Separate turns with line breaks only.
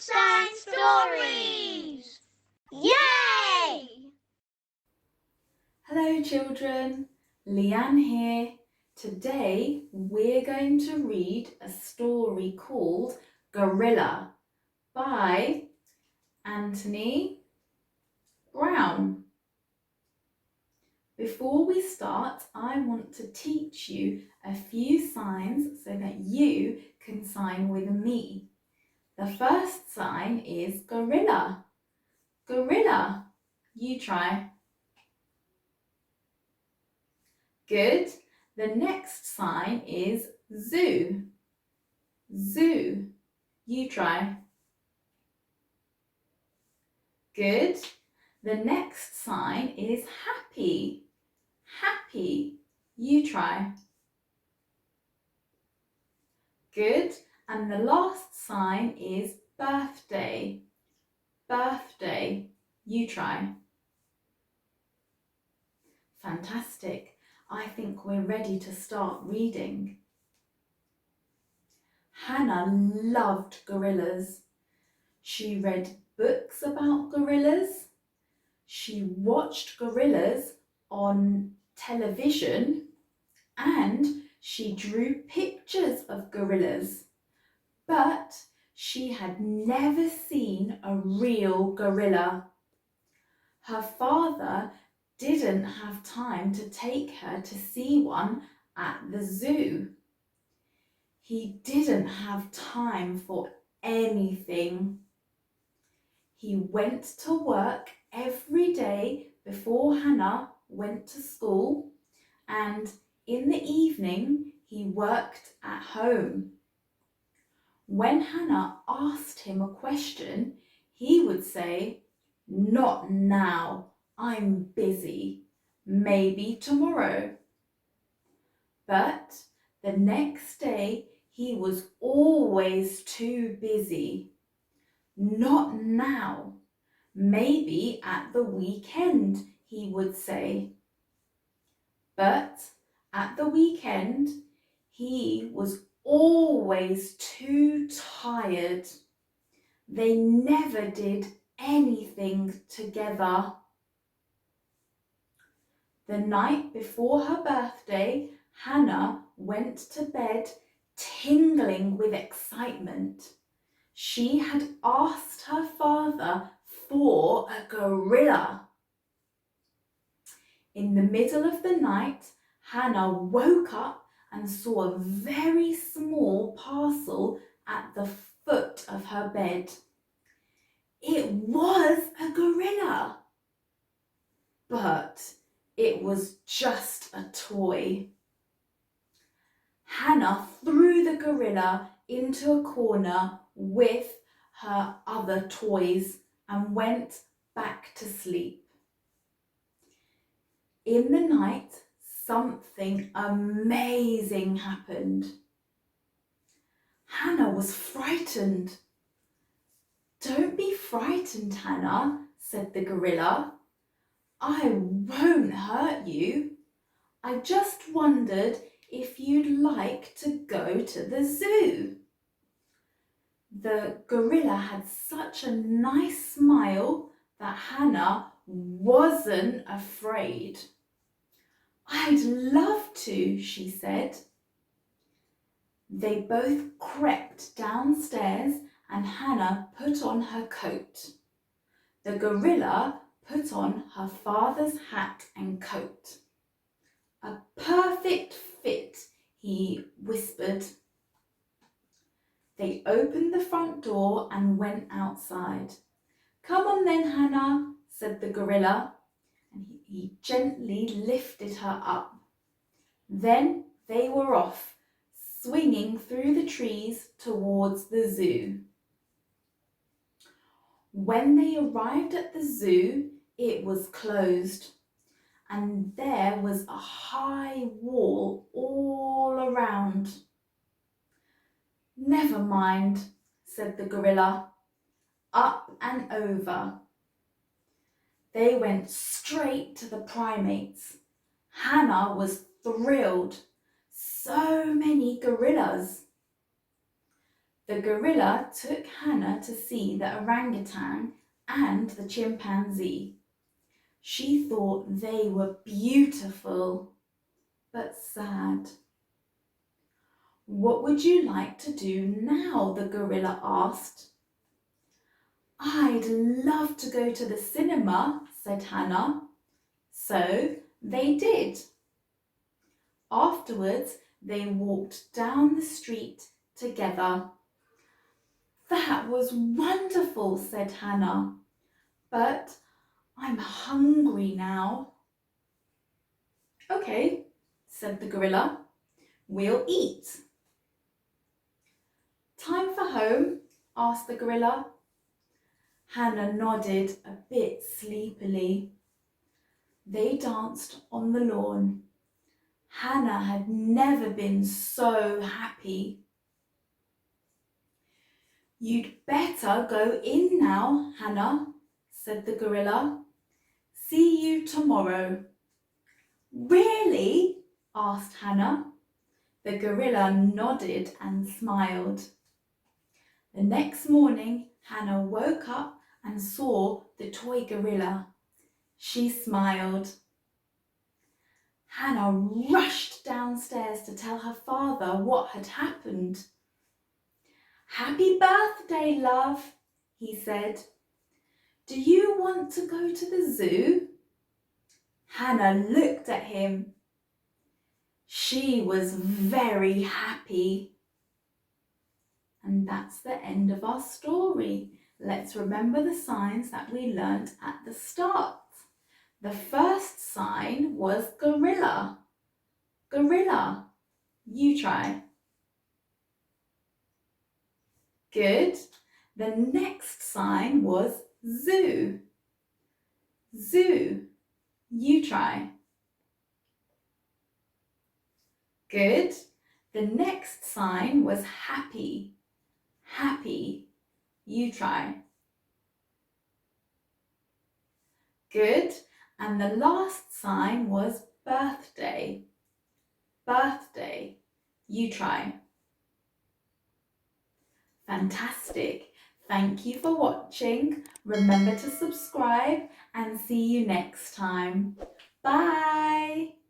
Bedtime Stories! Yay!
Hello children, Leanne here. Today we're going to read a story called Gorilla by Anthony Browne. Before we start, I want to teach you a few signs so that you can sign with me. The first sign is gorilla. Gorilla. You try. Good. The next sign is zoo. Zoo. You try. Good. The next sign is happy. Happy. You try. Good. And the last sign is birthday. Birthday. You try. Fantastic. I think we're ready to start reading. Hannah loved gorillas. She read books about gorillas. She watched gorillas on television and she drew pictures of gorillas. But she had never seen a real gorilla. Her father didn't have time to take her to see one at the zoo. He didn't have time for anything. He went to work every day before Hannah went to school, and in the evening he worked at home. When Hannah asked him a question, he would say, "Not now, I'm busy, maybe tomorrow." But the next day he was always too busy. "Not now, maybe at the weekend," he would say. But at the weekend, he was always too tired. They never did anything together. The night before her birthday, Hannah went to bed tingling with excitement. She had asked her father for a gorilla. In the middle of the night, Hannah woke up and saw a very small parcel at the foot of her bed. It was a gorilla, but it was just a toy. Hannah threw the gorilla into a corner with her other toys and went back to sleep. In the night, something amazing happened. Hannah was frightened. "Don't be frightened, Hannah," said the gorilla. "I won't hurt you. I just wondered if you'd like to go to the zoo." The gorilla had such a nice smile that Hannah wasn't afraid. "I'd love to," she said. They both crept downstairs and Hannah put on her coat. The gorilla put on her father's hat and coat. "A perfect fit," he whispered. They opened the front door and went outside. "Come on then, Hannah," said the gorilla, and he gently lifted her up. Then they were off, swinging through the trees towards the zoo. When they arrived at the zoo, it was closed, and there was a high wall all around. "Never mind," said the gorilla. Up and over. They went straight to the primates. Hannah was thrilled. So many gorillas. The gorilla took Hannah to see the orangutan and the chimpanzee. She thought they were beautiful, but sad. "What would you like to do now?" the gorilla asked. "I'd love to go to the cinema," said Hannah. So they did. Afterwards, they walked down the street together. "That was wonderful," said Hannah, "but I'm hungry now." "Okay," said the gorilla, "we'll eat." "Time for home?" asked the gorilla. Hannah nodded a bit sleepily. They danced on the lawn. Hannah had never been so happy. "You'd better go in now, Hannah," said the gorilla. "See you tomorrow." "Really?" asked Hannah. The gorilla nodded and smiled. The next morning, Hannah woke up and saw the toy gorilla. She smiled. Hannah rushed downstairs to tell her father what had happened. "Happy birthday, love," he said. "Do you want to go to the zoo?" Hannah looked at him. She was very happy. And that's the end of our story. Let's remember the signs that we learnt at the start. The first sign was gorilla. Gorilla. You try. Good. The next sign was zoo. Zoo. You try. Good. The next sign was happy. Happy. You try. Good. And the last sign was birthday. Birthday. You try. Fantastic. Thank you for watching. Remember to subscribe and see you next time. Bye.